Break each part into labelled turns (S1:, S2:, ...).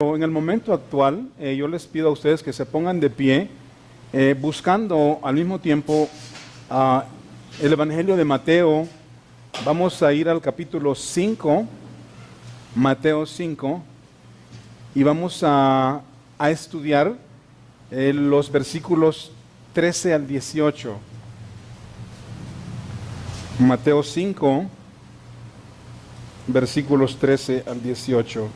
S1: En el momento actual, yo les pido a ustedes que se pongan de pie, buscando al mismo tiempo el Evangelio de Mateo. Vamos a ir al capítulo 5, Mateo 5, y vamos a estudiar los versículos 13 al 18. Mateo 5, versículos 13 al 18.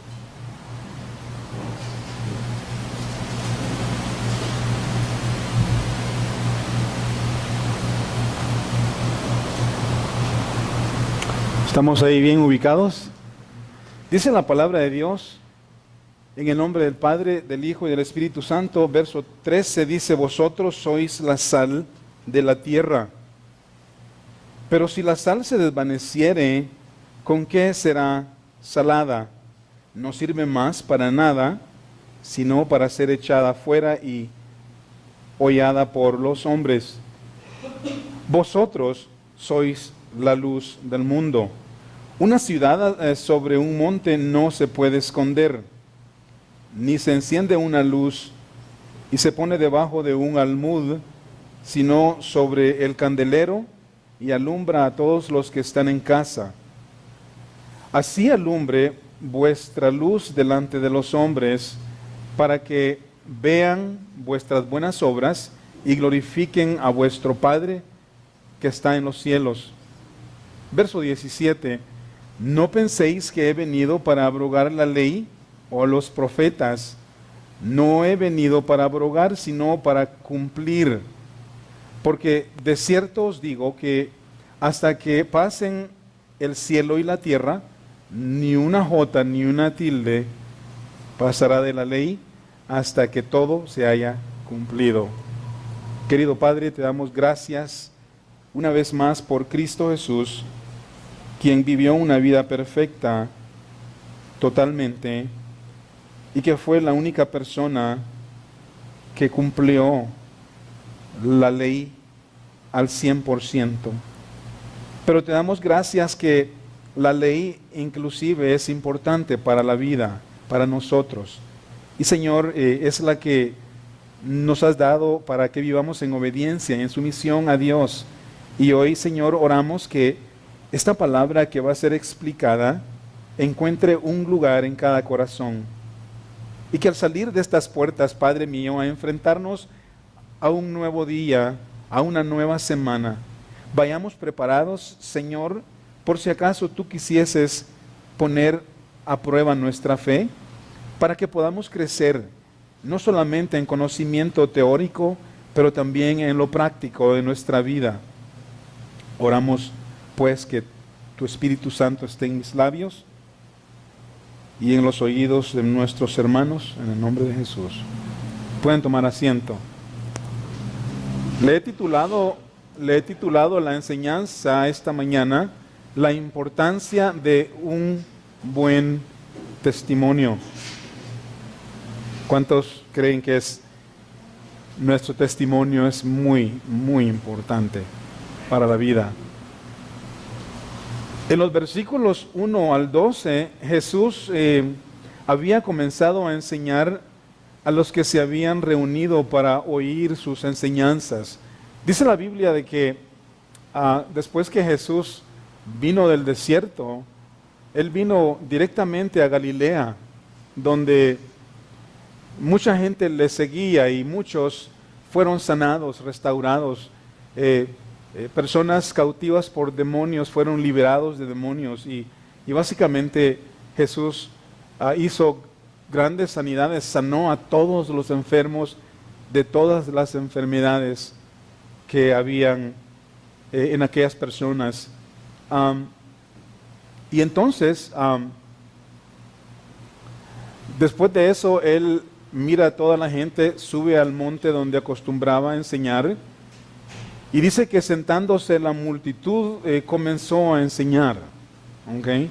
S1: ¿Estamos ahí bien ubicados? Dice la palabra de Dios, en el nombre del Padre, del Hijo y del Espíritu Santo. Verso 13 dice: vosotros sois la sal de la tierra. Pero si la sal se desvaneciere, ¿con qué será salada? No sirve más para nada, sino para ser echada fuera y hollada por los hombres. Vosotros sois la luz del mundo. Una ciudad sobre un monte no se puede esconder, ni se enciende una luz y se pone debajo de un almud, sino sobre el candelero, y alumbra a todos los que están en casa. Así alumbre vuestra luz delante de los hombres, para que vean vuestras buenas obras y glorifiquen a vuestro Padre que está en los cielos. Verso 17: no penséis que he venido para abrogar la ley o los profetas. No he venido para abrogar, sino para cumplir. Porque de cierto os digo que hasta que pasen el cielo y la tierra, ni una jota ni una tilde pasará de la ley hasta que todo se haya cumplido. Querido Padre, te damos gracias una vez más por Cristo Jesús, quien vivió una vida perfecta totalmente y que fue la única persona que cumplió la ley al 100%. Pero te damos gracias que la ley inclusive es importante para la vida, para nosotros. Y Señor, es la que nos has dado para que vivamos en obediencia, en sumisión a Dios. Y hoy, Señor, oramos que esta palabra que va a ser explicada encuentre un lugar en cada corazón. Y que al salir de estas puertas, Padre mío, a enfrentarnos a un nuevo día, a una nueva semana, vayamos preparados, Señor, por si acaso tú quisieses poner a prueba nuestra fe, para que podamos crecer, no solamente en conocimiento teórico, pero también en lo práctico de nuestra vida. Oramos pues que tu Espíritu Santo esté en mis labios y en los oídos de nuestros hermanos, en el nombre de Jesús. Pueden tomar asiento. Le he titulado la enseñanza esta mañana: la importancia de un buen testimonio. ¿Cuántos creen que nuestro testimonio es muy, muy importante para la vida? En los versículos 1 al 12, Jesús había comenzado a enseñar a los que se habían reunido para oír sus enseñanzas. Dice la Biblia de que después que Jesús vino del desierto, Él vino directamente a Galilea, donde mucha gente le seguía y muchos fueron sanados, restaurados. Personas cautivas por demonios fueron liberados de demonios y básicamente Jesús hizo grandes sanidades, sanó a todos los enfermos de todas las enfermedades que habían en aquellas personas. Y entonces, después de eso, Él mira a toda la gente, sube al monte donde acostumbraba a enseñar. Y dice que sentándose la multitud comenzó a enseñar. ¿Okay?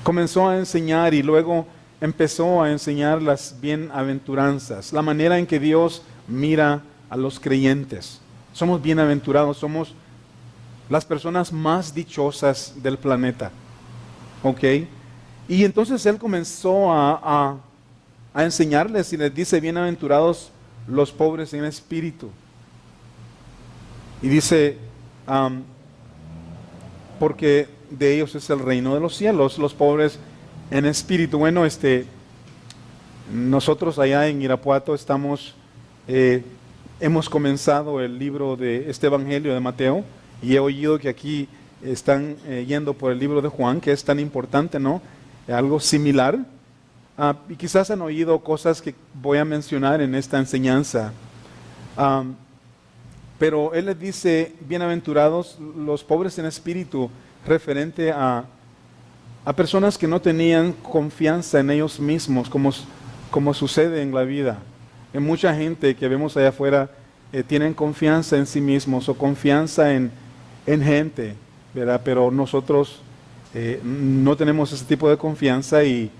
S1: Comenzó a enseñar y luego empezó a enseñar las bienaventuranzas, la manera en que Dios mira a los creyentes. Somos bienaventurados, somos las personas más dichosas del planeta. ¿Ok? Y entonces Él comenzó a a enseñarles y les dice, bienaventurados los pobres en espíritu. Y dice, porque de ellos es el reino de los cielos, los pobres en espíritu. Bueno, nosotros allá en Irapuato hemos comenzado el libro de este Evangelio de Mateo, y he oído que aquí están yendo por el libro de Juan, que es tan importante, ¿no? Algo similar. Y quizás han oído cosas que voy a mencionar en esta enseñanza. Pero él les dice, bienaventurados los pobres en espíritu, referente a personas que no tenían confianza en ellos mismos, como sucede en la vida. En mucha gente que vemos allá afuera tienen confianza en sí mismos o confianza en gente, ¿verdad? Pero nosotros no tenemos ese tipo de confianza y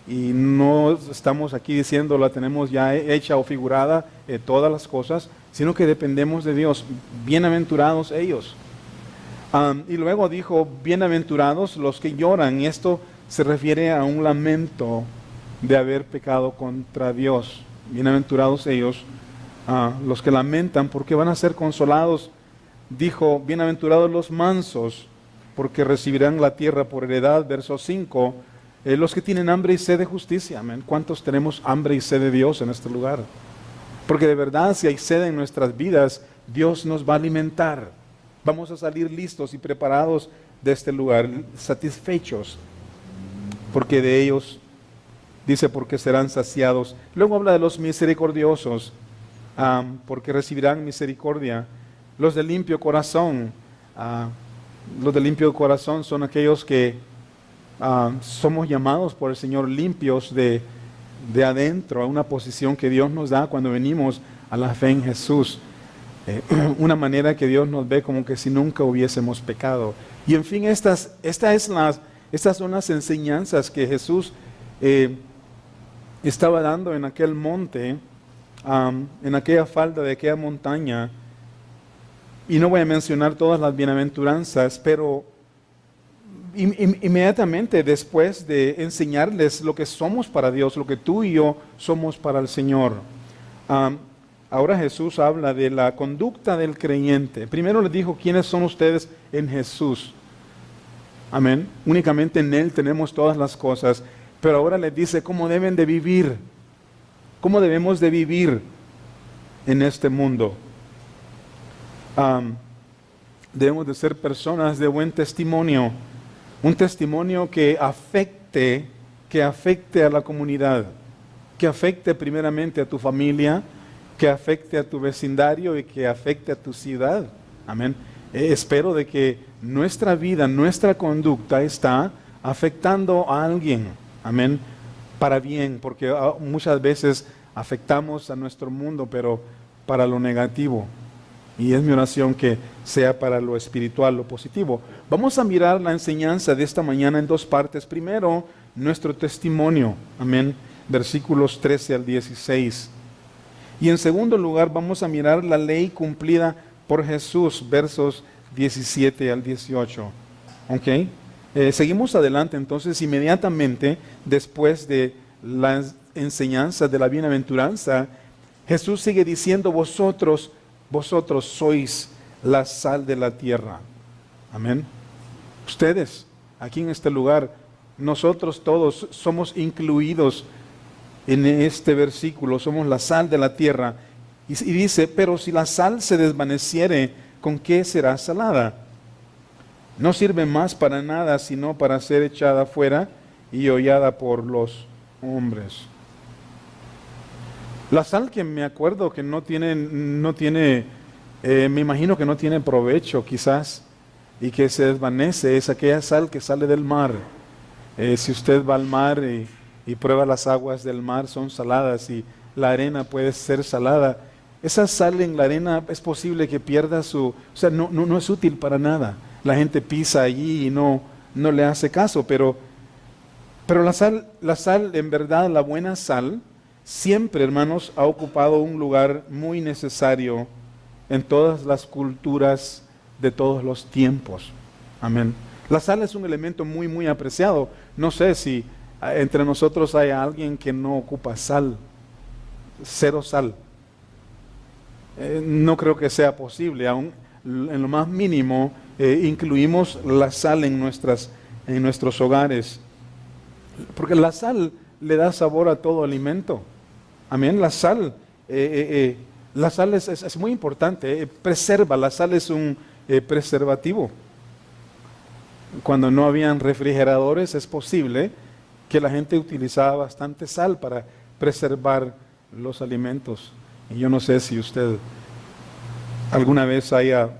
S1: no estamos aquí diciendo la tenemos ya hecha o figurada todas las cosas, sino que dependemos de Dios. Bienaventurados ellos. Y luego dijo, bienaventurados los que lloran, y esto se refiere a un lamento de haber pecado contra Dios. Bienaventurados ellos, los que lamentan, porque van a ser consolados. Dijo, bienaventurados los mansos, porque recibirán la tierra por heredad. Verso 5, los que tienen hambre y sed de justicia. Amén. ¿Cuántos tenemos hambre y sed de Dios en este lugar? Porque de verdad, si hay sed en nuestras vidas, Dios nos va a alimentar. Vamos a salir listos y preparados de este lugar, satisfechos, porque de ellos, dice, porque serán saciados. Luego habla de los misericordiosos, porque recibirán misericordia. Los de limpio corazón, son aquellos que somos llamados por el Señor limpios de adentro, a una posición que Dios nos da cuando venimos a la fe en Jesús. Una manera que Dios nos ve como que si nunca hubiésemos pecado. Y en fin, estas son las enseñanzas que Jesús estaba dando en aquel monte, en aquella falda de aquella montaña. Y no voy a mencionar todas las bienaventuranzas, pero inmediatamente después de enseñarles lo que somos para Dios, lo que tú y yo somos para el Señor, ahora Jesús habla de la conducta del creyente. Primero les dijo, ¿quiénes son ustedes en Jesús? Amén. Únicamente en Él tenemos todas las cosas. Pero ahora les dice cómo deben de vivir. ¿Cómo debemos de vivir en este mundo? Debemos de ser personas de buen testimonio. Un testimonio que afecte a la comunidad. Que afecte primeramente a tu familia, que afecte a tu vecindario y que afecte a tu ciudad. Amén. Espero de que nuestra vida, nuestra conducta está afectando a alguien. Amén. Para bien, porque muchas veces afectamos a nuestro mundo, pero para lo negativo. Y es mi oración que sea para lo espiritual, lo positivo. Vamos a mirar la enseñanza de esta mañana en dos partes. Primero, nuestro testimonio. Amén. Versículos 13 al 16. Y en segundo lugar, vamos a mirar la ley cumplida por Jesús, versos 17 al 18. ¿Ok? Seguimos adelante entonces, inmediatamente después de la enseñanza de la bienaventuranza, Jesús sigue diciendo, vosotros sois la sal de la tierra. Amén. Ustedes, aquí en este lugar, nosotros todos somos incluidos en este versículo, somos la sal de la tierra. Y dice, pero si la sal se desvaneciere, ¿con qué será salada? No sirve más para nada, sino para ser echada fuera y hollada por los hombres. La sal, que me acuerdo que no tiene, me imagino que no tiene provecho quizás, y que se desvanece, es aquella sal que sale del mar. Si usted va al mar y prueba las aguas del mar, son saladas, y la arena puede ser salada. Esa sal en la arena es posible que pierda o sea, no es útil para nada. La gente pisa allí y no le hace caso, pero la sal, en verdad, la buena sal, siempre, hermanos, ha ocupado un lugar muy necesario en todas las culturas de todos los tiempos. Amén. La sal es un elemento muy, muy apreciado. No sé si entre nosotros hay alguien que no ocupa sal, cero sal. No creo que sea posible, aún en lo más mínimo incluimos la sal en nuestros hogares, porque la sal le da sabor a todo alimento. Amén. La sal es muy importante, preserva, la sal es un preservativo. Cuando no habían refrigeradores es posible que la gente utilizaba bastante sal para preservar los alimentos. Y yo no sé si usted alguna vez haya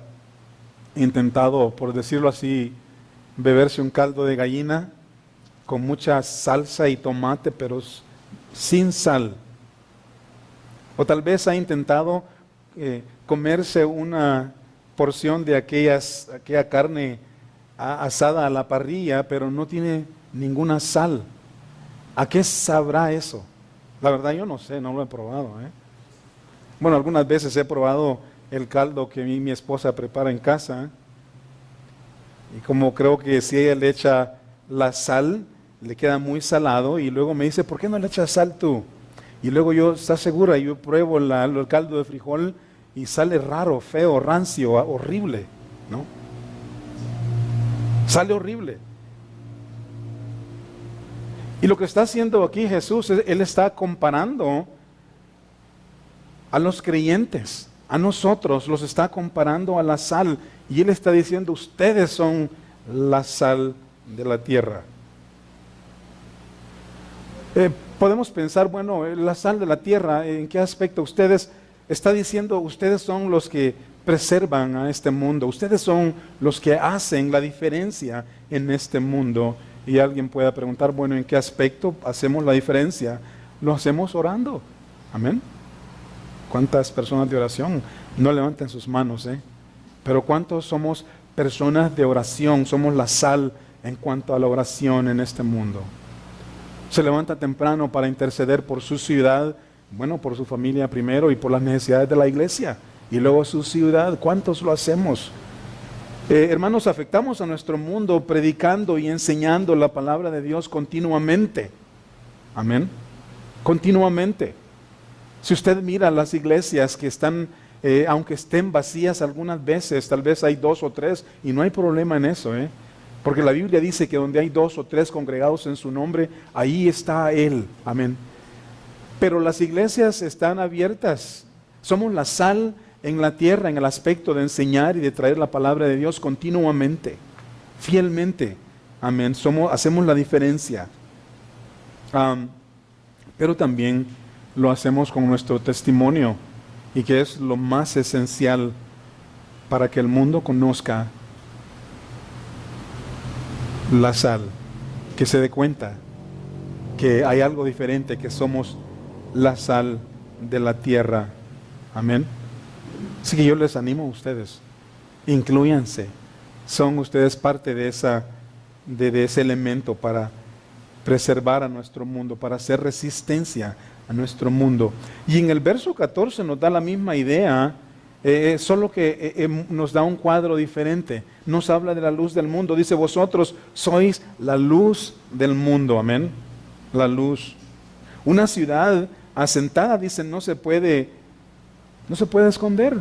S1: intentado, por decirlo así, beberse un caldo de gallina con mucha salsa y tomate, pero sin sal. O tal vez ha intentado comerse una porción de aquella carne asada a la parrilla, pero no tiene ninguna sal. ¿A qué sabrá eso? La verdad yo no sé, no lo he probado. Bueno, algunas veces he probado el caldo que mi esposa prepara en casa. Y como creo que si ella le echa la sal, le queda muy salado. Y luego me dice, ¿por qué no le echas sal tú? Y luego yo, ¿estás segura? Yo pruebo el caldo de frijol y sale raro, feo, rancio, horrible, ¿no? Sale horrible. Y lo que está haciendo aquí Jesús, Él está comparando a los creyentes, a nosotros, los está comparando a la sal. Y Él está diciendo, ustedes son la sal de la tierra. Podemos pensar, bueno, la sal de la tierra, ¿en qué aspecto? Está diciendo, ustedes son los que preservan a este mundo, ustedes son los que hacen la diferencia en este mundo. Y alguien pueda preguntar, bueno, ¿en qué aspecto hacemos la diferencia? Lo hacemos orando. Amén. ¿Cuántas personas de oración? No levanten sus manos, pero ¿cuántos somos personas de oración? Somos la sal en cuanto a la oración en este mundo. Se levanta temprano para interceder por su ciudad, bueno, por su familia primero y por las necesidades de la iglesia. Y luego su ciudad. ¿Cuántos lo hacemos? Hermanos, afectamos a nuestro mundo predicando y enseñando la palabra de Dios continuamente. Amén. Continuamente. Si usted mira las iglesias que están, aunque estén vacías algunas veces, tal vez hay 2 o 3 y no hay problema en eso, porque la Biblia dice que donde hay 2 o 3 congregados en su nombre, ahí está Él. Amén. Pero las iglesias están abiertas. Somos la sal en la tierra en el aspecto de enseñar y de traer la palabra de Dios continuamente, fielmente. Amén. Hacemos la diferencia. Pero también lo hacemos con nuestro testimonio, y que es lo más esencial para que el mundo conozca la sal, que se dé cuenta que hay algo diferente, que somos la sal de la tierra. Amén. Así que yo les animo a ustedes, inclúyanse, son ustedes parte de ese elemento para preservar a nuestro mundo, para hacer resistencia a nuestro mundo. Y en el verso 14 nos da la misma idea, solo que nos da un cuadro diferente. Nos habla de la luz del mundo. Dice, vosotros sois la luz del mundo. Amén. La luz. Una ciudad asentada, dice, no se puede esconder.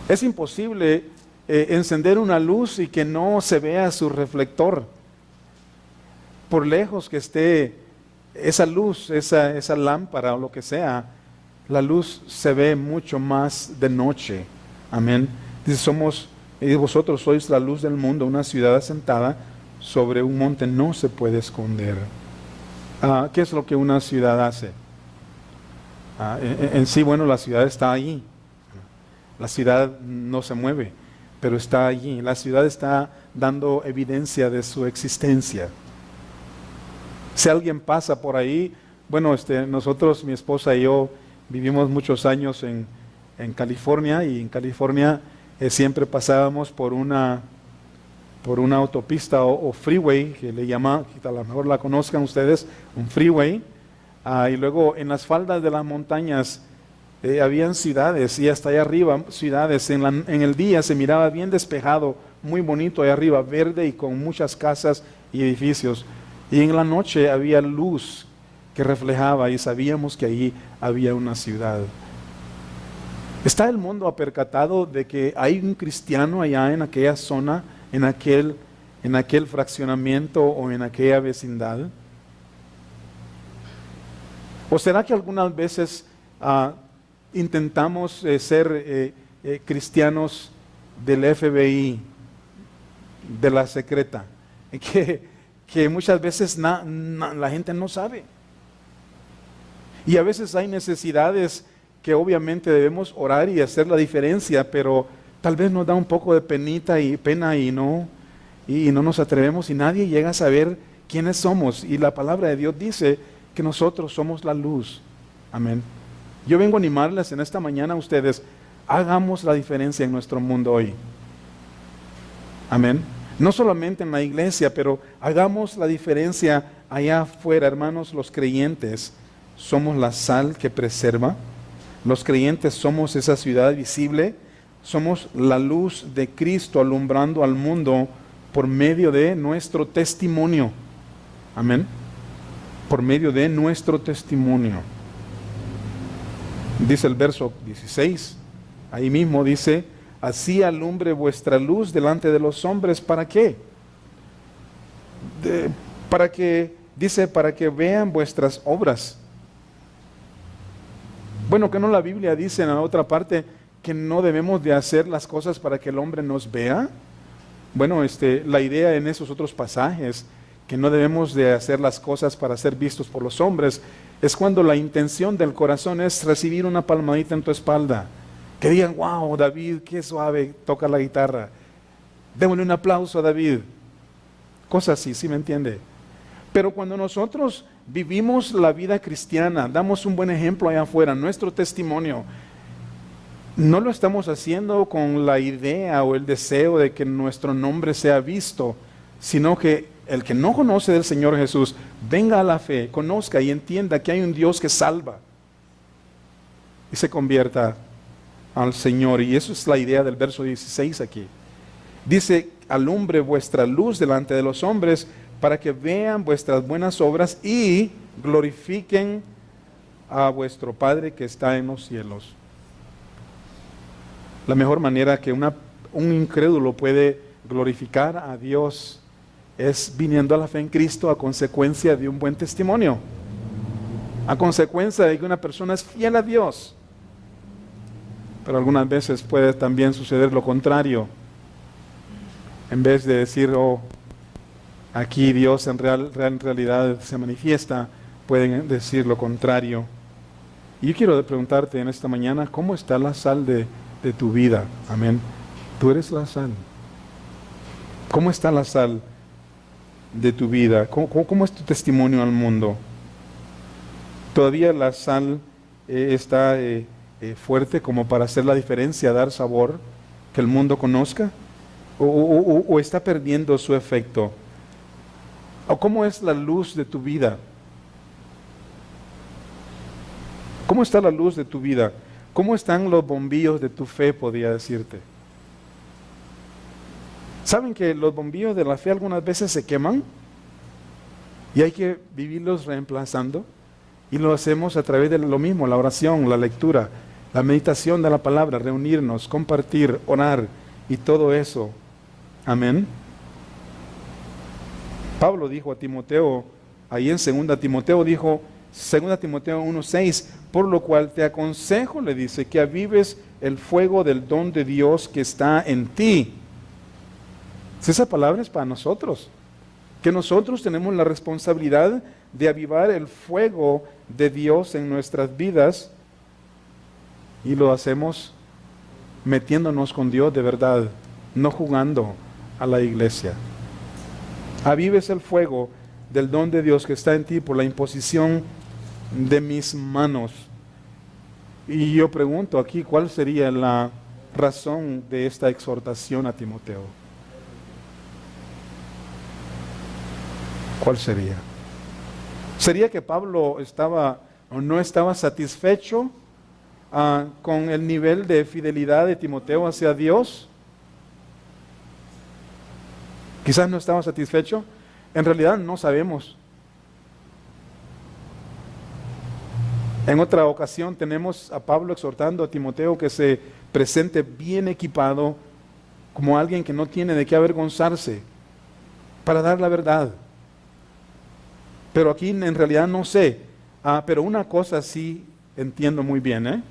S1: Es imposible encender una luz y que no se vea su reflector. Por lejos que esté esa luz, esa lámpara o lo que sea, la luz se ve mucho más de noche. Amén. Dice, vosotros sois la luz del mundo. Una ciudad asentada sobre un monte no se puede esconder. ¿Qué es lo que una ciudad hace? En sí, bueno, la ciudad está allí. La ciudad no se mueve, pero está allí. La ciudad está dando evidencia de su existencia. Si alguien pasa por ahí, bueno, nosotros, mi esposa y yo, vivimos muchos años en California, y en California siempre pasábamos por una autopista o freeway, que le llaman, que a lo mejor la conozcan ustedes, un freeway. Y luego en las faldas de las montañas habían ciudades, y hasta allá arriba ciudades. En el día se miraba bien despejado, muy bonito allá arriba, verde y con muchas casas y edificios. Y en la noche había luz que reflejaba y sabíamos que allí había una ciudad. ¿Está el mundo apercatado de que hay un cristiano allá en aquella zona, en aquel fraccionamiento o en aquella vecindad? ¿O será que algunas veces intentamos ser cristianos del FBI, de la secreta, que muchas veces la gente no sabe? Y a veces hay necesidades que obviamente debemos orar y hacer la diferencia, pero tal vez nos da un poco de pena y no nos atrevemos y nadie llega a saber quiénes somos. Y la palabra de Dios dice que nosotros somos la luz. Amén. Yo vengo a animarles en esta mañana a ustedes, hagamos la diferencia en nuestro mundo hoy. Amén. No solamente en la iglesia, pero hagamos la diferencia allá afuera, hermanos. Los creyentes somos la sal que preserva. Los creyentes somos esa ciudad visible. Somos la luz de Cristo alumbrando al mundo por medio de nuestro testimonio. Amén. Por medio de nuestro testimonio. Dice el verso 16, ahí mismo dice, así alumbre vuestra luz delante de los hombres. ¿Para qué? Para que vean vuestras obras. Bueno, que no la Biblia dice en la otra parte que no debemos de hacer las cosas para que el hombre nos vea. Bueno, la idea en esos otros pasajes, que no debemos de hacer las cosas para ser vistos por los hombres, es cuando la intención del corazón es recibir una palmadita en tu espalda. Que digan, wow, David, qué suave toca la guitarra. Démosle un aplauso a David. Cosas así, ¿sí me entiende? Pero cuando nosotros vivimos la vida cristiana, damos un buen ejemplo allá afuera, nuestro testimonio, no lo estamos haciendo con la idea o el deseo de que nuestro nombre sea visto, sino que el que no conoce del Señor Jesús venga a la fe, conozca y entienda que hay un Dios que salva y se convierta al Señor. Y eso es la idea del verso 16 aquí. Dice, alumbre vuestra luz delante de los hombres para que vean vuestras buenas obras y glorifiquen a vuestro Padre que está en los cielos. La mejor manera que un incrédulo puede glorificar a Dios es viniendo a la fe en Cristo a consecuencia de un buen testimonio, a consecuencia de que una persona es fiel a Dios. Pero algunas veces puede también suceder lo contrario. En vez de decir, oh, aquí Dios en realidad se manifiesta, pueden decir lo contrario. Y yo quiero preguntarte en esta mañana, ¿cómo está la sal de tu vida? Amén. Tú eres la sal. ¿Cómo está la sal de tu vida? ¿Cómo es tu testimonio al mundo? ¿Todavía la sal está fuerte como para hacer la diferencia, dar sabor, que el mundo conozca? ¿O está perdiendo su efecto? ¿O cómo es la luz de tu vida? ¿Cómo está la luz de tu vida? ¿Cómo están los bombillos de tu fe, podría decirte? ¿Saben que los bombillos de la fe algunas veces se queman? Y hay que vivirlos reemplazando. Y lo hacemos a través de lo mismo, la oración, la lectura, la meditación de la palabra, reunirnos, compartir, orar y todo eso. Amén. Pablo dijo a Timoteo, ahí en 2 Timoteo dijo, 2 Timoteo 1:6, por lo cual te aconsejo, le dice, que avives el fuego del don de Dios que está en ti. Si esa palabra es para nosotros, que nosotros tenemos la responsabilidad de avivar el fuego de Dios en nuestras vidas y lo hacemos metiéndonos con Dios de verdad, no jugando a la iglesia. Avives el fuego del don de Dios que está en ti por la imposición de mis manos. Y yo pregunto aquí, ¿cuál sería la razón de esta exhortación a Timoteo? ¿Cuál sería? ¿Sería que Pablo estaba o no estaba satisfecho con el nivel de fidelidad de Timoteo hacia Dios? Quizás no estaba satisfecho. En realidad no sabemos. En otra ocasión tenemos a Pablo exhortando a Timoteo que se presente bien equipado como alguien que no tiene de qué avergonzarse para dar la verdad. Pero aquí en realidad no sé. Pero una cosa sí entiendo muy bien, ¿eh?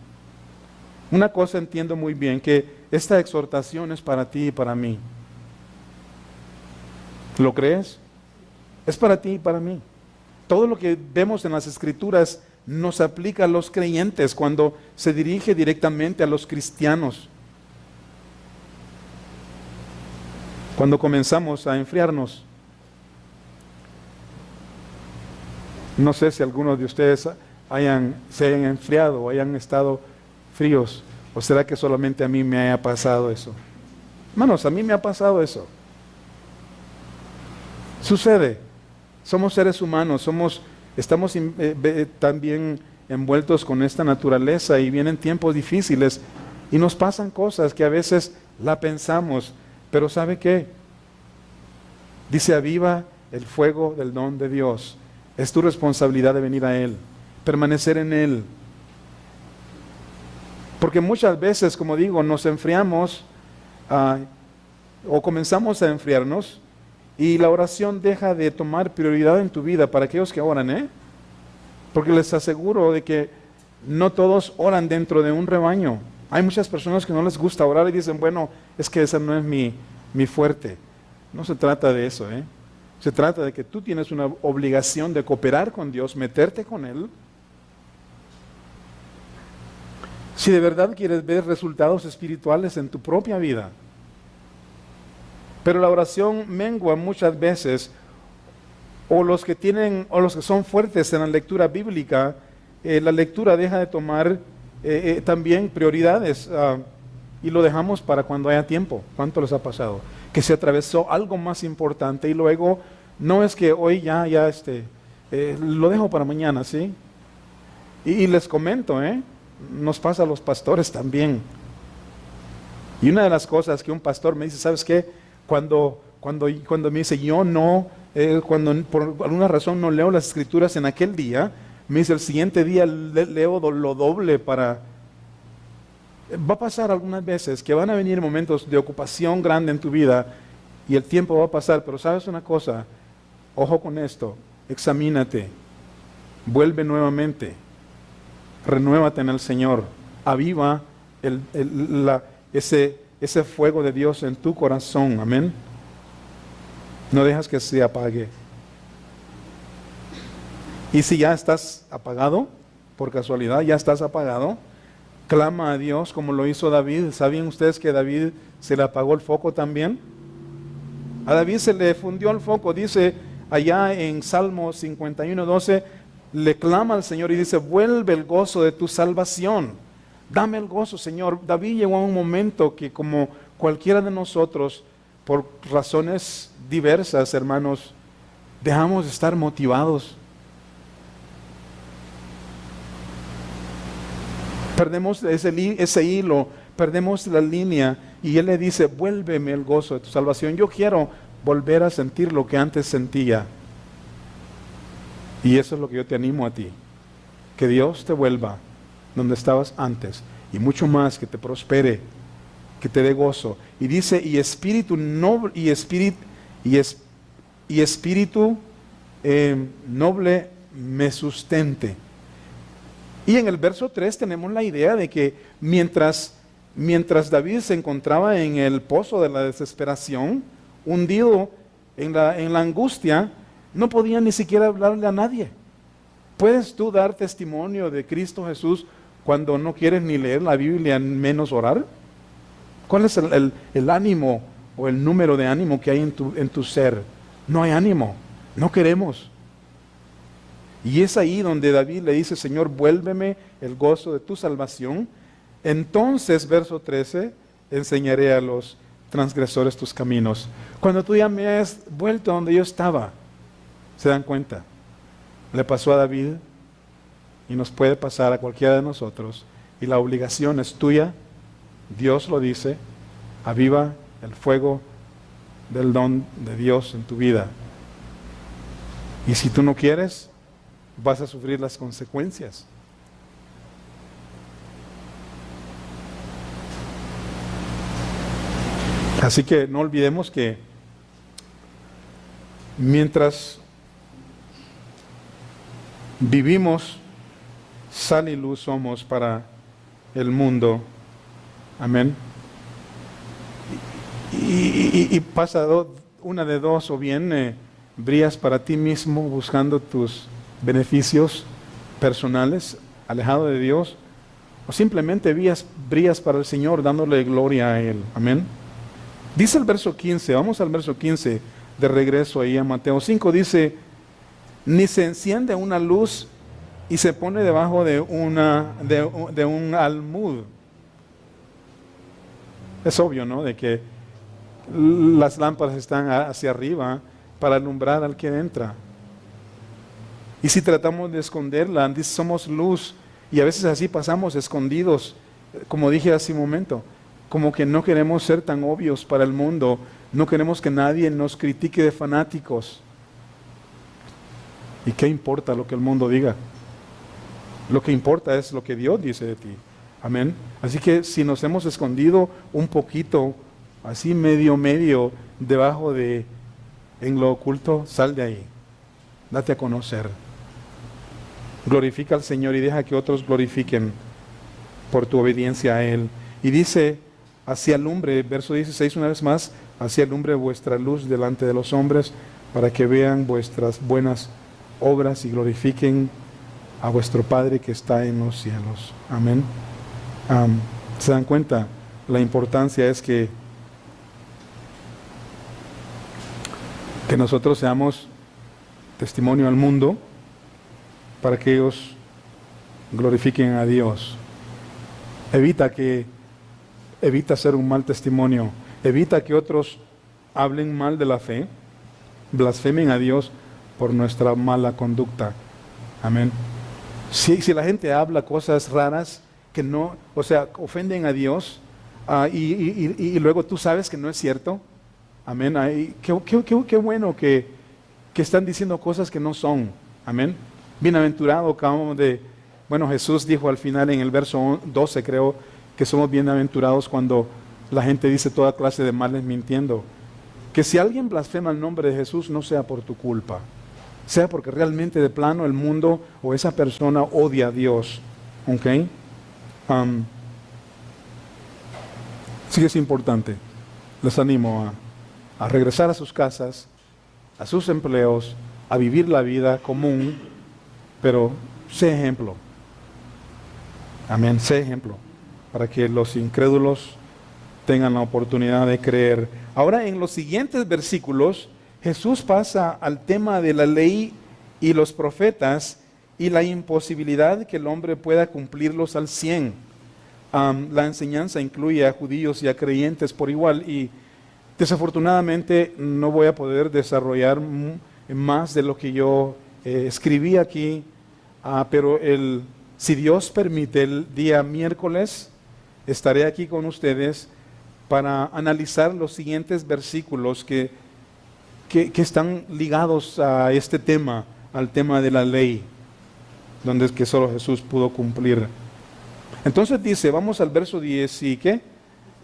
S1: Una cosa entiendo muy bien, que esta exhortación es para ti y para mí. ¿Lo crees? Es para ti y para mí. Todo lo que vemos en las Escrituras nos aplica a los creyentes cuando se dirige directamente a los cristianos. Cuando comenzamos a enfriarnos. No sé si algunos de ustedes se hayan enfriado o hayan estado fríos, o será que solamente a mí me haya pasado eso. Hermanos, a mí me ha pasado eso. Sucede. Somos seres humanos, estamos también envueltos con esta naturaleza y vienen tiempos difíciles y nos pasan cosas que a veces la pensamos, pero ¿sabe qué? Dice: aviva el fuego del don de Dios. Es tu responsabilidad de venir a Él, permanecer en Él. Porque muchas veces, como digo, nos enfriamos o comenzamos a enfriarnos y la oración deja de tomar prioridad en tu vida para aquellos que oran, ¿eh? Porque les aseguro de que no todos oran dentro de un rebaño. Hay muchas personas que no les gusta orar y dicen: bueno, es que esa no es mi fuerte. No se trata de eso, ¿eh? Se trata de que tú tienes una obligación de cooperar con Dios, meterte con Él. Si de verdad quieres ver resultados espirituales en tu propia vida. Pero la oración mengua muchas veces, o los que son fuertes en la lectura bíblica, la lectura deja de tomar también prioridades y lo dejamos para cuando haya tiempo. ¿Cuánto les ha pasado? Que se atravesó algo más importante y luego no es que hoy lo dejo para mañana, ¿sí? Y les comento, nos pasa a los pastores también. Y una de las cosas que un pastor me dice: ¿sabes qué? Cuando me dice cuando por alguna razón no leo las Escrituras en aquel día, me dice: el siguiente día leo lo doble para... Va a pasar algunas veces que van a venir momentos de ocupación grande en tu vida y el tiempo va a pasar, pero ¿sabes una cosa? Ojo con esto, examínate, vuelve nuevamente, renuévate en el Señor, aviva ese fuego de Dios en tu corazón, amén. No dejas que se apague. Y si ya estás apagado, por casualidad ya estás apagado, clama a Dios como lo hizo David. ¿Sabían ustedes que a David se le apagó el foco también? A David se le fundió el foco, dice allá en Salmo 51:12, le clama al Señor y dice: vuelve el gozo de tu salvación. Dame el gozo, Señor. David llegó a un momento que, como cualquiera de nosotros, por razones diversas, hermanos, dejamos de estar motivados. Perdemos ese hilo, perdemos la línea, y Él le dice: vuélveme el gozo de tu salvación. Yo quiero volver a sentir lo que antes sentía. Y eso es lo que yo te animo a ti, que Dios te vuelva donde estabas antes, y mucho más, que te prospere, que te dé gozo. Y dice: y espíritu noble, y espíritu noble me sustente. Y en el verso 3 tenemos la idea de que mientras David se encontraba en el pozo de la desesperación, hundido en la angustia, no podía ni siquiera hablarle a nadie. ¿Puedes tú dar testimonio de Cristo Jesús cuando no quieres ni leer la Biblia, menos orar? ¿Cuál es el ánimo o el número de ánimo que hay en tu ser? No hay ánimo, no queremos. Y es ahí donde David le dice: Señor, vuélveme el gozo de tu salvación. Entonces, verso 13, enseñaré a los transgresores tus caminos. Cuando tú ya me has vuelto a donde yo estaba, ¿se dan cuenta? Le pasó a David y nos puede pasar a cualquiera de nosotros. Y la obligación es tuya. Dios lo dice: aviva el fuego del don de Dios en tu vida. Y si tú no quieres, vas a sufrir las consecuencias. Así que no olvidemos que mientras vivimos, sal y luz somos para el mundo. Amén. Y pasa una de dos: o bien brillas para ti mismo buscando tus beneficios personales, alejado de Dios, o simplemente brillas para el Señor, dándole gloria a Él. Amén. Dice el verso 15, vamos al verso 15, de regreso ahí a Mateo 5, dice: ni se enciende una luz y se pone debajo de un almud. Es obvio, ¿no?, de que las lámparas están hacia arriba para alumbrar al que entra. Y si tratamos de esconderla, dice, somos luz, y a veces así pasamos escondidos, como dije hace un momento, como que no queremos ser tan obvios para el mundo, no queremos que nadie nos critique de fanáticos. ¿Y qué importa lo que el mundo diga? Lo que importa es lo que Dios dice de ti. Amén. Así que si nos hemos escondido un poquito, así medio, debajo en lo oculto, sal de ahí. Date a conocer. Glorifica al Señor y deja que otros glorifiquen por tu obediencia a Él. Y dice, así alumbre, verso 16 una vez más, así alumbre vuestra luz delante de los hombres, para que vean vuestras buenas obras y glorifiquen a vuestro Padre que está en los cielos. Amén. ¿Se dan cuenta? La importancia es que nosotros seamos testimonio al mundo para que ellos glorifiquen a Dios. Evita ser un mal testimonio. Evita que otros hablen mal de la fe, blasfemen a Dios por nuestra mala conducta. Amén. Si la gente habla cosas raras que no, o sea, ofenden a Dios, y luego tú sabes que no es cierto. Amén. Qué bueno que están diciendo cosas que no son. Amén. Bienaventurado, Jesús dijo al final en el verso 12, creo, que somos bienaventurados cuando la gente dice toda clase de males mintiendo. Que si alguien blasfema el nombre de Jesús, no sea por tu culpa, sea porque realmente de plano el mundo o esa persona odia a Dios. ¿Ok? Sí, es importante. Les animo a regresar a sus casas, a sus empleos, a vivir la vida común, pero sé ejemplo. Amén, sé ejemplo, para que los incrédulos tengan la oportunidad de creer. Ahora, en los siguientes versículos, Jesús pasa al tema de la ley y los profetas y la imposibilidad que el hombre pueda cumplirlos al 100. La enseñanza incluye a judíos y a creyentes por igual, y desafortunadamente no voy a poder desarrollar más de lo que yo escribí aquí, pero si Dios permite, el día miércoles estaré aquí con ustedes para analizar los siguientes versículos que están ligados a este tema, al tema de la ley, donde es que solo Jesús pudo cumplir. Entonces dice, vamos al verso 10 y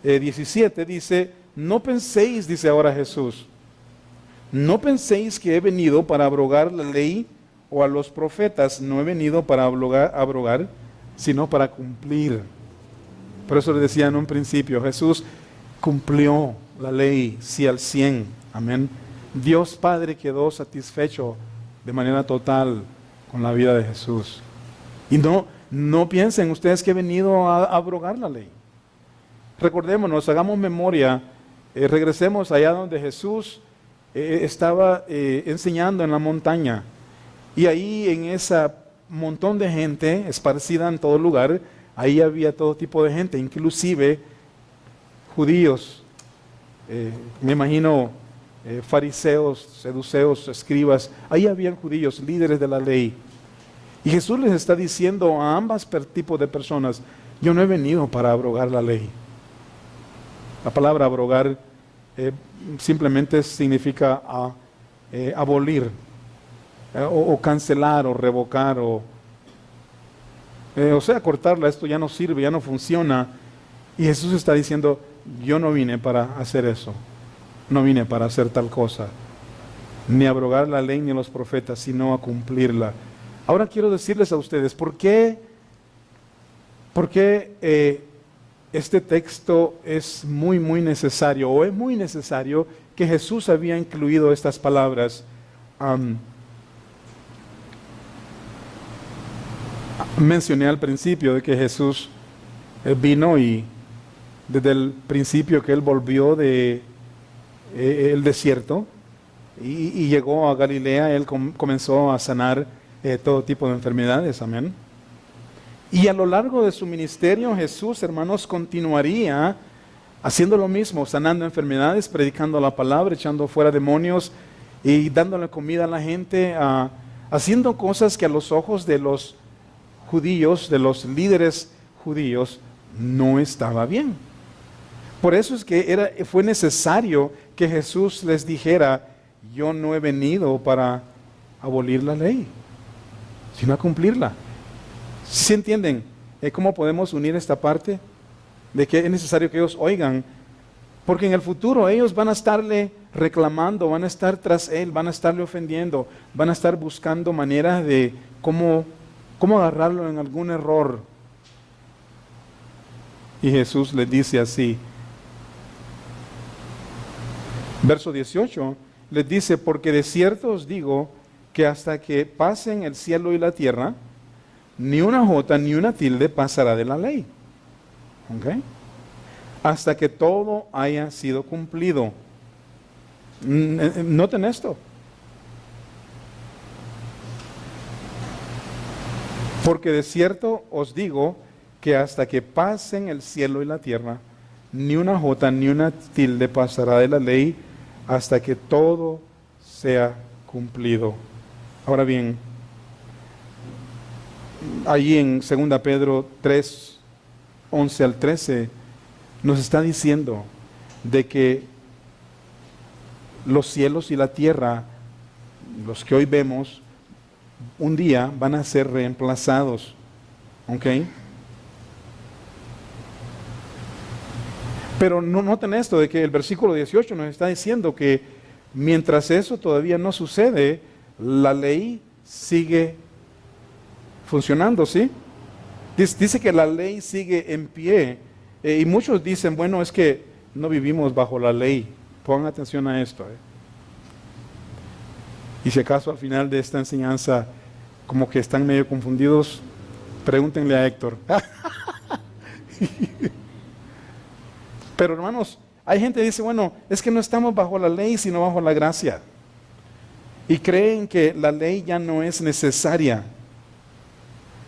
S1: 17, dice, no penséis, dice ahora Jesús, no penséis que he venido para abrogar la ley o a los profetas. No he venido para abrogar, sino para cumplir. Por eso le decía en un principio, Jesús cumplió la ley, sí, al 100. Amén. Dios Padre quedó satisfecho de manera total con la vida de Jesús. Y no piensen ustedes que he venido a abrogar la ley. Recordémonos, hagamos memoria, regresemos allá donde Jesús estaba enseñando en la montaña. Y ahí en ese montón de gente esparcida en todo lugar, ahí había todo tipo de gente, inclusive judíos, me imagino fariseos, seduceos, escribas. Ahí habían judíos, líderes de la ley. Y Jesús les está diciendo a ambas tipos de personas, yo no he venido para abrogar la ley. La palabra abrogar simplemente significa abolir. o cancelar o revocar o sea, cortarla, esto ya no sirve, ya no funciona. Y Jesús está diciendo, yo no vine para hacer eso, no vine para hacer tal cosa, ni abrogar la ley ni los profetas, sino a cumplirla. Ahora quiero decirles a ustedes, ¿por qué este texto es muy, muy necesario, o es muy necesario que Jesús había incluido estas palabras? Mencioné al principio de que Jesús vino y desde el principio que Él volvió de el desierto y llegó a Galilea, Él comenzó a sanar todo tipo de enfermedades, amén. Y a lo largo de su ministerio, Jesús, hermanos, continuaría haciendo lo mismo, sanando enfermedades, predicando la palabra, echando fuera demonios y dándole comida a la gente, haciendo cosas que a los ojos de los judíos, de los líderes judíos, no estaba bien. Por eso es que fue necesario que Jesús les dijera, yo no he venido para abolir la ley, sino a cumplirla. ¿Sí entienden cómo podemos unir esta parte? De que es necesario que ellos oigan, porque en el futuro ellos van a estarle reclamando, van a estar tras Él, van a estarle ofendiendo, van a estar buscando maneras de cómo agarrarlo en algún error. Y Jesús les dice así, verso 18, les dice, porque de cierto os digo que hasta que pasen el cielo y la tierra, ni una jota ni una tilde pasará de la ley. ¿Ok? Hasta que todo haya sido cumplido. Noten esto. Porque de cierto os digo que hasta que pasen el cielo y la tierra, ni una jota ni una tilde pasará de la ley hasta que todo sea cumplido. Ahora bien, allí en 2 Pedro 3, 11 al 13, nos está diciendo de que los cielos y la tierra, los que hoy vemos, un día van a ser reemplazados. ¿Ok? Pero no noten esto, de que el versículo 18 nos está diciendo que mientras eso todavía no sucede, la ley sigue funcionando, ¿sí? Dice que la ley sigue en pie. Y muchos dicen, bueno, es que no vivimos bajo la ley. Pongan atención a esto. Y si acaso al final de esta enseñanza como que están medio confundidos, pregúntenle a Héctor. Pero hermanos, hay gente que dice, bueno, es que no estamos bajo la ley, sino bajo la gracia. Y creen que la ley ya no es necesaria.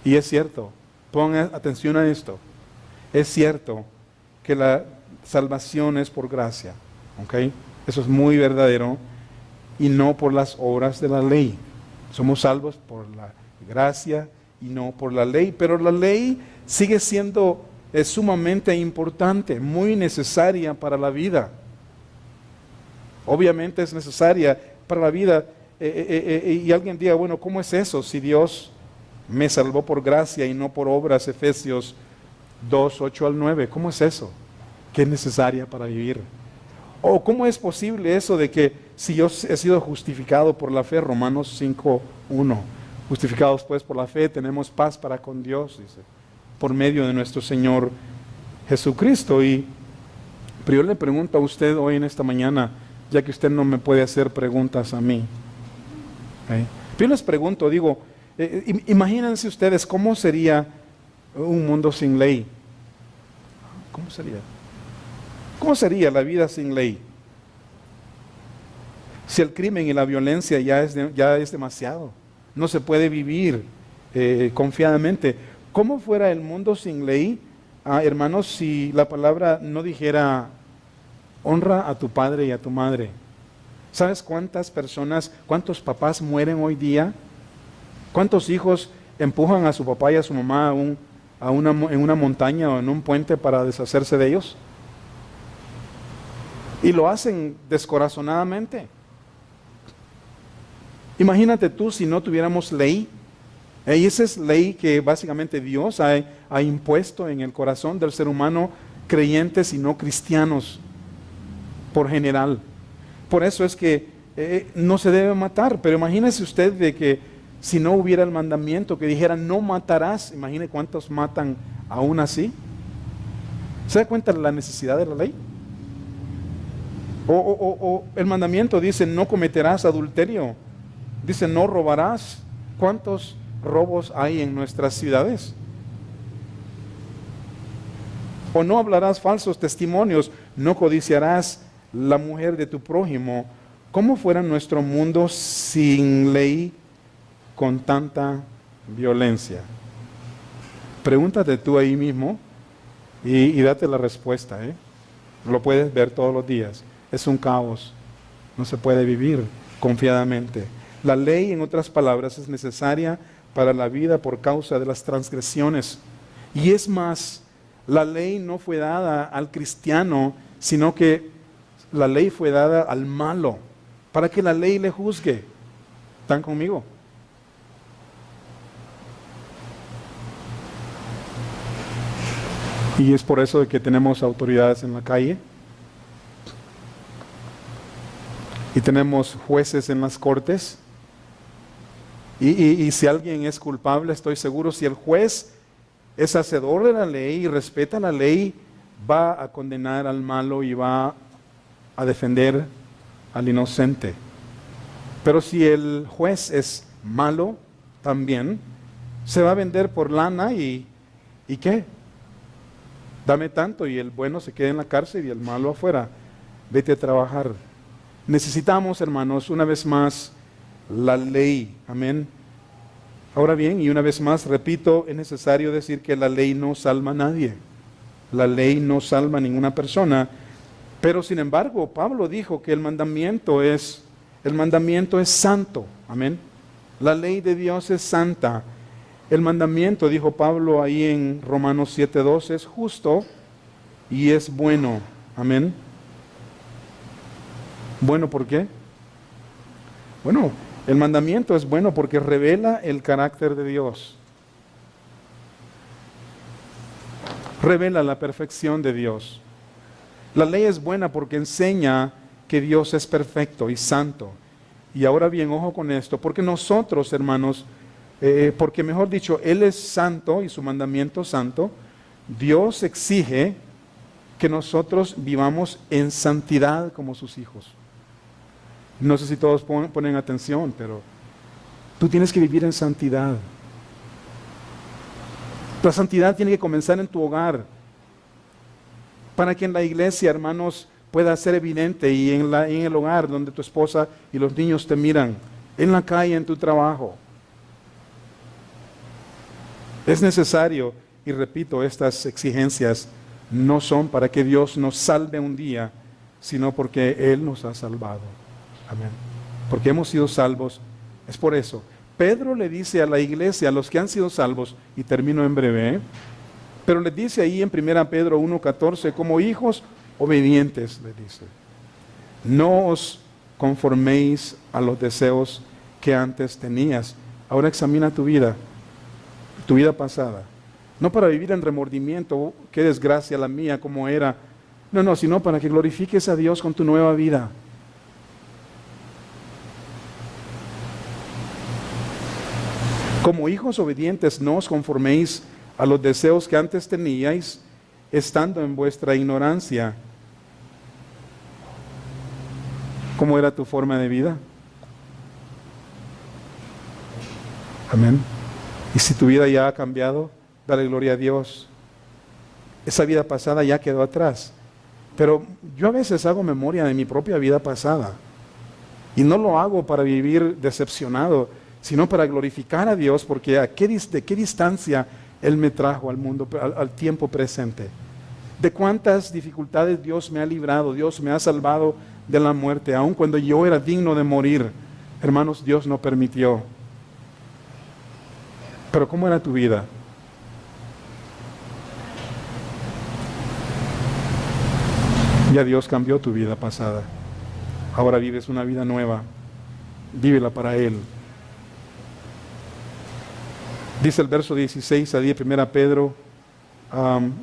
S1: Y es cierto, pongan atención a esto. Es cierto que la salvación es por gracia. ¿Ok? Eso es muy verdadero. Y no por las obras de la ley. Somos salvos por la gracia y no por la ley. Pero la ley sigue siendo sumamente importante, muy necesaria para la vida. Obviamente es necesaria para la vida. Y alguien diga, bueno, ¿cómo es eso? Si Dios me salvó por gracia y no por obras, Efesios 2, 8 al 9. ¿Cómo es eso? Que es necesaria para vivir. ¿O cómo es posible eso de que si yo he sido justificado por la fe, Romanos 5, 1, justificados pues por la fe, tenemos paz para con Dios, dice, por medio de nuestro Señor Jesucristo? Pero yo le pregunto a usted hoy en esta mañana, ya que usted no me puede hacer preguntas a mí. Yo les pregunto, digo, imagínense ustedes cómo sería un mundo sin ley. ¿Cómo sería? ¿Cómo sería la vida sin ley? Si el crimen y la violencia ya es demasiado, no se puede vivir confiadamente. ¿Cómo fuera el mundo sin ley, hermanos, si la palabra no dijera honra a tu padre y a tu madre? ¿Sabes cuántas personas, cuántos papás mueren hoy día? ¿Cuántos hijos empujan a su papá y a su mamá en una montaña o en un puente para deshacerse de ellos? Y lo hacen descorazonadamente. Imagínate tú si no tuviéramos ley. Y esa es ley que básicamente Dios ha impuesto en el corazón del ser humano, creyentes y no cristianos, por general. Por eso es que no se debe matar. Pero imagínese usted de que si no hubiera el mandamiento que dijera no matarás, imagine cuántos matan aún así. ¿Se da cuenta de la necesidad de la ley? O el mandamiento dice no cometerás adulterio, dice no robarás. ¿Cuántos robos hay en nuestras ciudades? O no hablarás falsos testimonios, no codiciarás la mujer de tu prójimo. ¿Cómo fuera nuestro mundo sin ley, con tanta violencia? Pregúntate tú ahí mismo y date la respuesta. Lo puedes ver todos los días. Es un caos. No se puede vivir confiadamente. La ley, en otras palabras, es necesaria para la vida por causa de las transgresiones. Y es más, la ley no fue dada al cristiano, sino que la ley fue dada al malo, para que la ley le juzgue. ¿Están conmigo? Y es por eso que tenemos autoridades en la calle. Y tenemos jueces en las cortes. Y si alguien es culpable, estoy seguro, si el juez es hacedor de la ley y respeta la ley, va a condenar al malo y va a defender al inocente. Pero si el juez es malo también, se va a vender por lana ¿y qué? Dame tanto y el bueno se queda en la cárcel y el malo afuera. Vete a trabajar. Necesitamos, hermanos, una vez más, la ley. Amén. Ahora bien, y una vez más, repito, es necesario decir que la ley no salva a nadie. La ley no salva a ninguna persona. Pero sin embargo, Pablo dijo que el mandamiento es santo. Amén. La ley de Dios es santa. El mandamiento, dijo Pablo ahí en Romanos 7:2, es justo y es bueno. Amén. ¿Bueno por qué? Bueno, el mandamiento es bueno porque revela el carácter de Dios. Revela la perfección de Dios. La ley es buena porque enseña que Dios es perfecto y santo. Y ahora bien, ojo con esto, porque nosotros, hermanos, porque mejor dicho, Él es santo y su mandamiento es santo, Dios exige que nosotros vivamos en santidad como sus hijos. No sé si todos ponen atención, pero tú tienes que vivir en santidad. La santidad tiene que comenzar en tu hogar, para que en la iglesia, hermanos, pueda ser evidente, y en el hogar donde tu esposa y los niños te miran, en la calle, en tu trabajo. Es necesario, y repito, estas exigencias no son para que Dios nos salve un día, sino porque Él nos ha salvado. Amén. Porque hemos sido salvos, es por eso. Pedro le dice a la iglesia, a los que han sido salvos, y termino en breve, pero le dice ahí en 1 Pedro 1:14, como hijos obedientes, le dice, no os conforméis a los deseos que antes tenías. Ahora examina tu vida pasada, no para vivir en remordimiento, qué desgracia la mía, como era, no, sino para que glorifiques a Dios con tu nueva vida. Como hijos obedientes, no os conforméis a los deseos que antes teníais, estando en vuestra ignorancia. ¿Cómo era tu forma de vida? Amén. Y si tu vida ya ha cambiado, dale gloria a Dios. Esa vida pasada ya quedó atrás. Pero yo a veces hago memoria de mi propia vida pasada. Y no lo hago para vivir decepcionado, sino para glorificar a Dios, porque de qué distancia Él me trajo al mundo, al tiempo presente. De cuántas dificultades Dios me ha librado, Dios me ha salvado de la muerte, aun cuando yo era digno de morir. Hermanos, Dios no permitió. Pero ¿cómo era tu vida? Ya Dios cambió tu vida pasada. Ahora vives una vida nueva. vívela para Él. Dice el verso 16 a 10, 1 Pedro,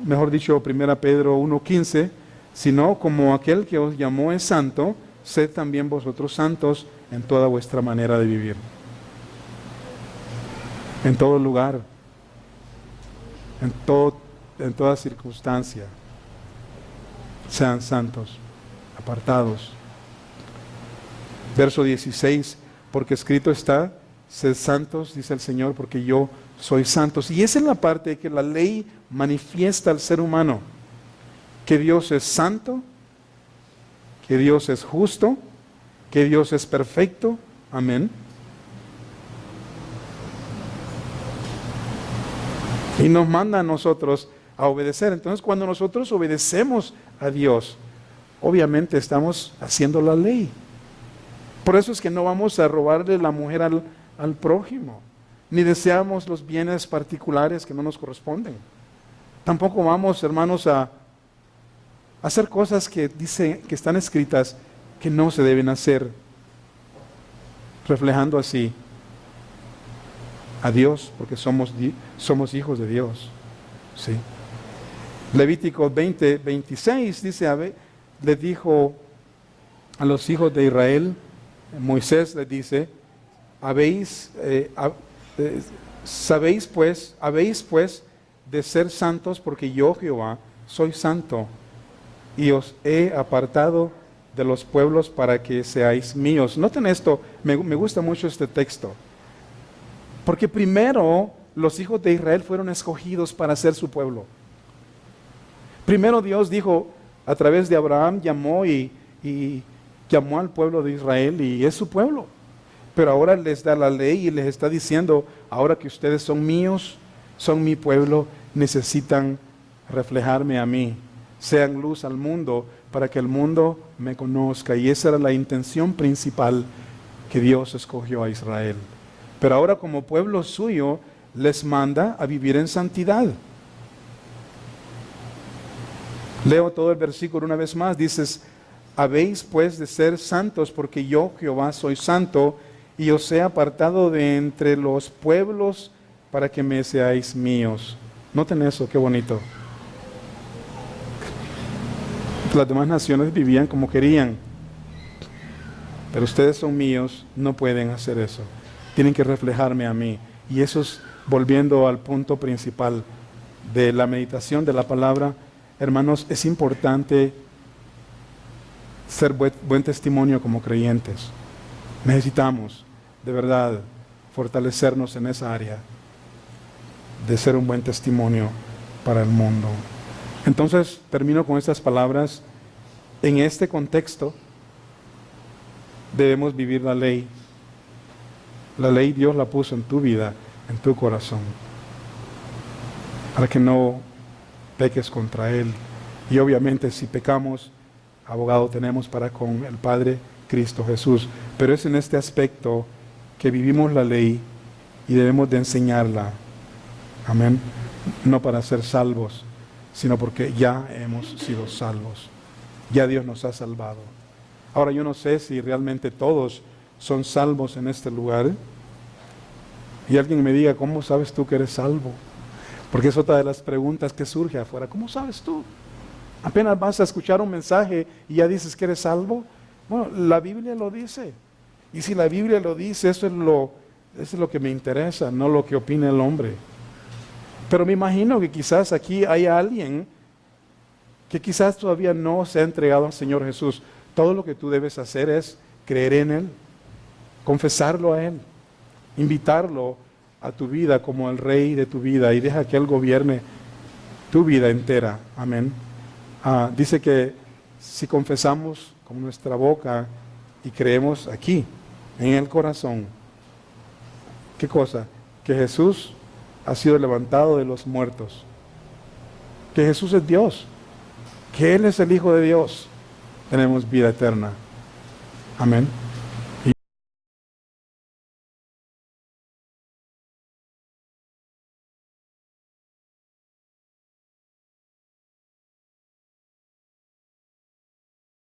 S1: mejor dicho, 1 Pedro 1:15, sino como aquel que os llamó es santo, sed también vosotros santos en toda vuestra manera de vivir. En todo lugar, en toda circunstancia, sean santos, apartados. Verso 16, porque escrito está, sed santos, dice el Señor, porque yo soy santos. Y esa es la parte que la ley manifiesta al ser humano, que Dios es santo, que Dios es justo, que Dios es perfecto. Amén. Y nos manda a nosotros a obedecer. Entonces, cuando nosotros obedecemos a Dios, obviamente estamos haciendo la ley. Por eso es que no vamos a robarle la mujer al prójimo, ni deseamos los bienes particulares que no nos corresponden. Tampoco vamos, hermanos, a hacer cosas que están escritas que no se deben hacer, reflejando así a Dios, porque somos hijos de Dios. ¿Sí? Levítico 20:26 dice, le dijo a los hijos de Israel, Moisés les dice, habéis pues de ser santos, porque yo, Jehová, soy santo, y os he apartado de los pueblos para que seáis míos. Noten esto, me gusta mucho este texto, porque primero los hijos de Israel fueron escogidos para ser su pueblo. Primero Dios dijo, a través de Abraham llamó y llamó al pueblo de Israel y es su pueblo. Pero ahora les da la ley y les está diciendo, ahora que ustedes son míos, son mi pueblo, necesitan reflejarme a mí. Sean luz al mundo para que el mundo me conozca. Y esa era la intención principal que Dios escogió a Israel. Pero ahora como pueblo suyo les manda a vivir en santidad. Leo todo el versículo una vez más. Dices, habéis pues de ser santos, porque yo, Jehová, soy santo, y os he apartado de entre los pueblos para que me seáis míos. Noten eso, qué bonito. Las demás naciones vivían como querían, pero ustedes son míos, no pueden hacer eso. Tienen que reflejarme a mí. Y eso es, volviendo al punto principal de la meditación de la palabra, hermanos, es importante ser buen testimonio como creyentes. Necesitamos, de verdad, fortalecernos en esa área de ser un buen testimonio para el mundo. Entonces, termino con estas palabras. En este contexto, debemos vivir la ley. La ley Dios la puso en tu vida, en tu corazón, para que no peques contra Él. Y obviamente, si pecamos, abogado tenemos para con el Padre, Cristo Jesús. Pero es en este aspecto que vivimos la ley y debemos de enseñarla. Amén. No para ser salvos, sino porque ya hemos sido salvos. Ya Dios nos ha salvado. Ahora yo no sé si realmente todos son salvos en este lugar. Y alguien me diga, ¿cómo sabes tú que eres salvo? Porque es otra de las preguntas que surge afuera. ¿Cómo sabes tú? Apenas vas a escuchar un mensaje y ya dices que eres salvo. Bueno, la Biblia lo dice. Y si la Biblia lo dice, eso es lo que me interesa, no lo que opine el hombre. Pero me imagino que quizás aquí hay alguien que quizás todavía no se ha entregado al Señor Jesús. Todo lo que tú debes hacer es creer en Él, confesarlo a Él, invitarlo a tu vida como el Rey de tu vida y deja que Él gobierne tu vida entera. Amén. Dice que si confesamos con nuestra boca y creemos aquí, en el corazón, ¿qué cosa? Que Jesús ha sido levantado de los muertos, que Jesús es Dios, que Él es el Hijo de Dios, tenemos vida eterna. Amén.